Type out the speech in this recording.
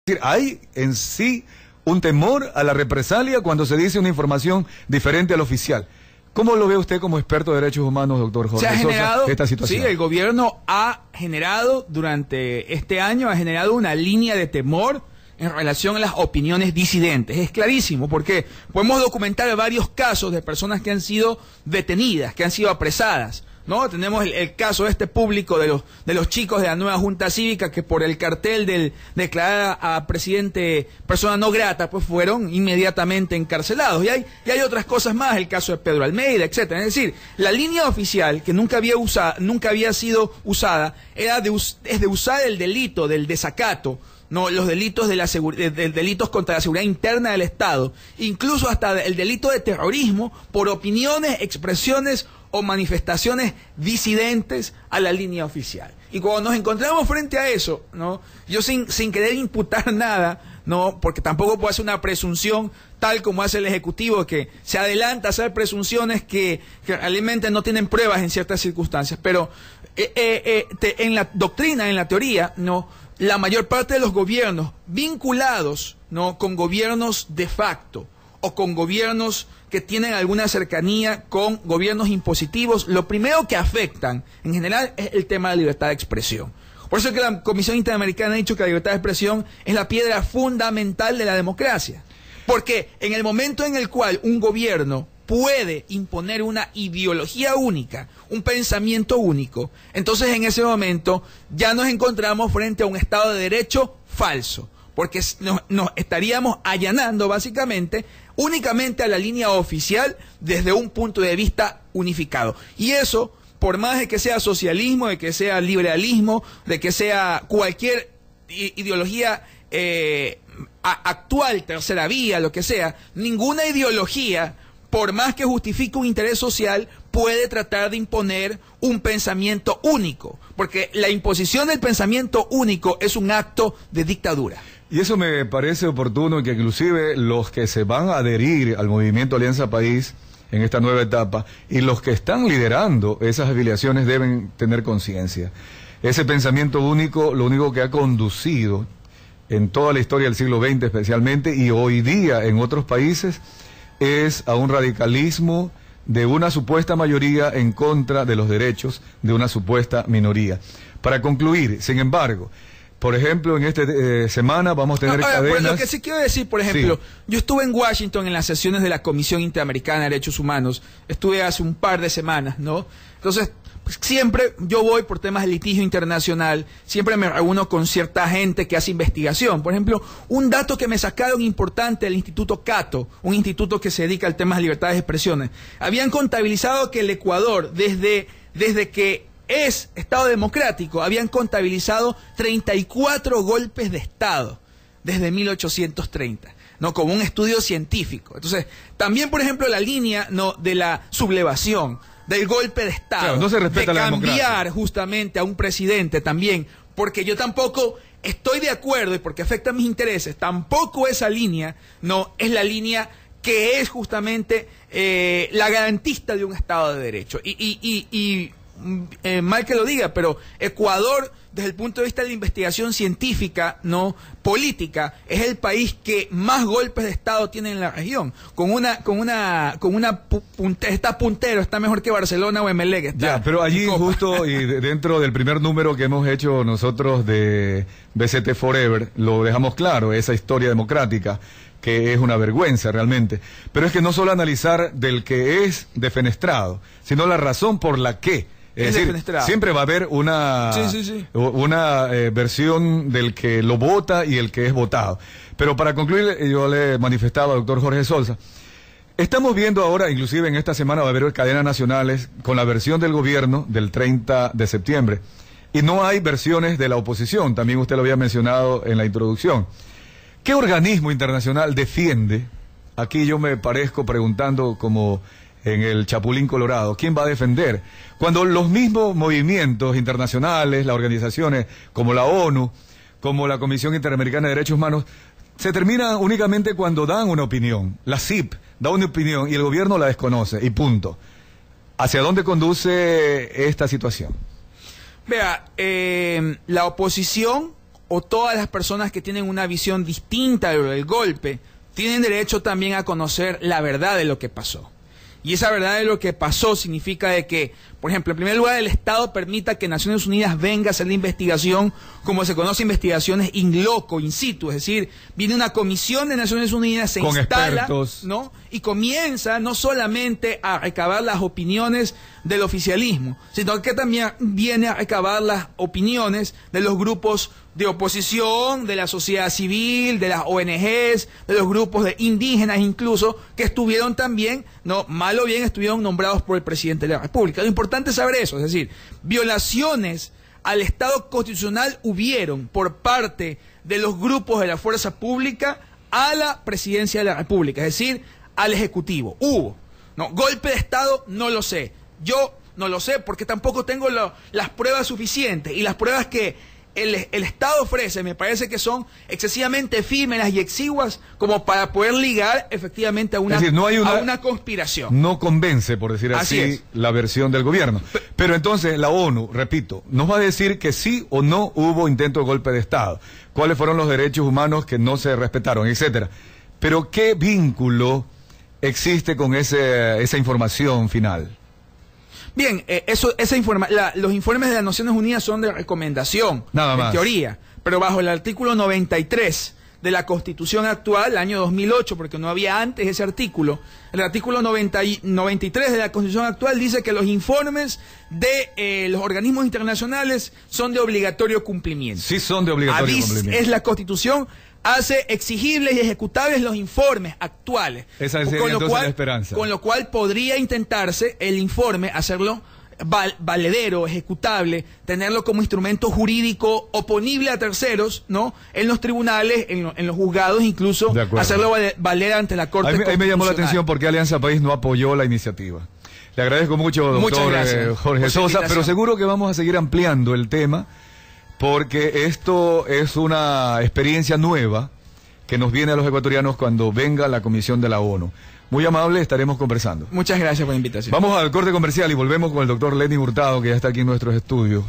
decir, hay en sí un temor a la represalia cuando se dice una información diferente al oficial. ¿Cómo lo ve usted como experto de derechos humanos, doctor Jorge Sosa, esta situación? Sí, el gobierno ha generado durante este año, una línea de temor en relación a las opiniones disidentes. Es clarísimo, porque podemos documentar varios casos de personas que han sido detenidas, que han sido apresadas, ¿no? Tenemos el caso público de los chicos de la nueva Junta Cívica que por el cartel del declarar a presidente persona no grata, pues fueron inmediatamente encarcelados. Y hay otras cosas más, el caso de Pedro Almeida, etcétera. Es decir, la línea oficial que nunca había sido usada es de usar el delito del desacato, no, los delitos delitos contra la seguridad interna del Estado, incluso hasta el delito de terrorismo por opiniones, expresiones o manifestaciones disidentes a la línea oficial. Y cuando nos encontramos frente a eso, ¿no? Yo sin querer imputar nada, ¿no? Porque tampoco puedo hacer una presunción tal como hace el Ejecutivo, que se adelanta a hacer presunciones que realmente no tienen pruebas en ciertas circunstancias. Pero en la doctrina, en la teoría, ¿no?, la mayor parte de los gobiernos vinculados, ¿no?, con gobiernos de facto o con gobiernos que tienen alguna cercanía con gobiernos impositivos, lo primero que afectan en general es el tema de la libertad de expresión. Por eso es que la Comisión Interamericana ha dicho que la libertad de expresión es la piedra fundamental de la democracia. Porque en el momento en el cual un gobierno puede imponer una ideología única, un pensamiento único, entonces en ese momento ya nos encontramos frente a un Estado de Derecho falso, porque nos estaríamos allanando básicamente únicamente a la línea oficial desde un punto de vista unificado. Y eso, por más de que sea socialismo, de que sea liberalismo, de que sea cualquier ideología actual, tercera vía, lo que sea, ninguna ideología, por más que justifique un interés social, puede tratar de imponer un pensamiento único, porque la imposición del pensamiento único es un acto de dictadura. Y eso me parece oportuno, que inclusive los que se van a adherir al movimiento Alianza País en esta nueva etapa y los que están liderando esas afiliaciones deben tener conciencia. Ese pensamiento único, lo único que ha conducido en toda la historia del siglo XX especialmente, y hoy día en otros países, es a un radicalismo de una supuesta mayoría en contra de los derechos de una supuesta minoría. Para concluir, sin embargo, por ejemplo, en esta semana vamos a tener cadenas... Pues lo que sí quiero decir, por ejemplo, yo estuve en Washington en las sesiones de la Comisión Interamericana de Derechos Humanos, estuve hace un par de semanas, ¿no? Entonces, pues siempre yo voy por temas de litigio internacional, siempre me reúno con cierta gente que hace investigación. Por ejemplo, un dato que me sacaron importante del Instituto Cato, un instituto que se dedica al tema de libertades de expresiones, habían contabilizado que el Ecuador, desde que es Estado democrático, habían contabilizado 34 golpes de Estado desde 1830, ¿no?, como un estudio científico. Entonces, también, por ejemplo, la línea, ¿no?, de la sublevación, del golpe de Estado, claro, no se respeta de la cambiar democracia justamente a un presidente también, porque yo tampoco estoy de acuerdo y porque afecta a mis intereses, tampoco esa línea no es la línea que es justamente la garantista de un Estado de Derecho. Mal que lo diga, pero Ecuador, desde el punto de vista de la investigación científica, no política, es el país que más golpes de Estado tiene en la región. Está puntero, está mejor que Barcelona o Emelec. Ya, pero allí justo y dentro del primer número que hemos hecho nosotros de BCT Forever, lo dejamos claro, esa historia democrática, que es una vergüenza realmente. Pero es que no solo analizar del que es defenestrado, sino la razón por la que. Es decir, siempre va a haber una versión del que lo vota y el que es votado. Pero para concluir, yo le manifestaba al doctor Jorge Sosa, estamos viendo ahora, inclusive en esta semana va a haber cadenas nacionales con la versión del gobierno del 30 de septiembre. Y no hay versiones de la oposición, también usted lo había mencionado en la introducción. ¿Qué organismo internacional defiende? Aquí yo me parezco preguntando como en el Chapulín Colorado, ¿quién va a defender? Cuando los mismos movimientos internacionales, las organizaciones como la ONU, como la Comisión Interamericana de Derechos Humanos, se terminan únicamente cuando dan una opinión. La CIP da una opinión y el gobierno la desconoce, y punto. ¿Hacia dónde conduce esta situación? Vea, la oposición o todas las personas que tienen una visión distinta del golpe tienen derecho también a conocer la verdad de lo que pasó. Y esa verdad de lo que pasó significa de que, por ejemplo, en primer lugar, el Estado permita que Naciones Unidas venga a hacer la investigación, como se conoce, investigaciones in loco, in situ, es decir, viene una comisión de Naciones Unidas, se con instala, expertos, ¿no? Y comienza no solamente a recabar las opiniones del oficialismo, sino que también viene a recabar las opiniones de los grupos de oposición, de la sociedad civil, de las ONGs, de los grupos de indígenas incluso, que estuvieron también, no, mal o bien, estuvieron nombrados por el presidente de la República. Lo importante es saber eso, es decir, violaciones al Estado constitucional hubieron por parte de los grupos de la fuerza pública a la presidencia de la República, es decir, al Ejecutivo. Hubo, no, golpe de Estado, no lo sé. Yo no lo sé porque tampoco tengo las pruebas suficientes, y las pruebas que el Estado ofrece me parece que son excesivamente efímeras y exiguas como para poder ligar efectivamente a una, es decir, no hay a una conspiración. No convence, por decir así la versión del gobierno. Pero entonces la ONU, repito, nos va a decir que sí o no hubo intento de golpe de Estado, cuáles fueron los derechos humanos que no se respetaron, etcétera. Pero ¿qué vínculo existe con esa información final? Bien, los informes de las Naciones Unidas son de recomendación, nada más, en teoría, pero bajo el artículo 93 de la Constitución actual, año 2008, porque no había antes ese artículo, el artículo 93 de la Constitución actual dice que los informes de los organismos internacionales son de obligatorio cumplimiento. Sí, son de obligatorio cumplimiento. Es la Constitución, hace exigibles y ejecutables los informes actuales. Esa sería entonces la esperanza. Con lo cual podría intentarse el informe, hacerlo valedero, ejecutable, tenerlo como instrumento jurídico oponible a terceros, ¿no? En los tribunales, en los juzgados, incluso hacerlo valer ante la Corte Constitucional. Ahí me llamó la atención porque Alianza País no apoyó la iniciativa. Le agradezco mucho, doctor Jorge Sosa, pero seguro que vamos a seguir ampliando el tema, porque esto es una experiencia nueva que nos viene a los ecuatorianos cuando venga la comisión de la ONU. Muy amable, estaremos conversando. Muchas gracias por la invitación. Vamos al corte comercial y volvemos con el doctor Lenny Hurtado, que ya está aquí en nuestros estudios.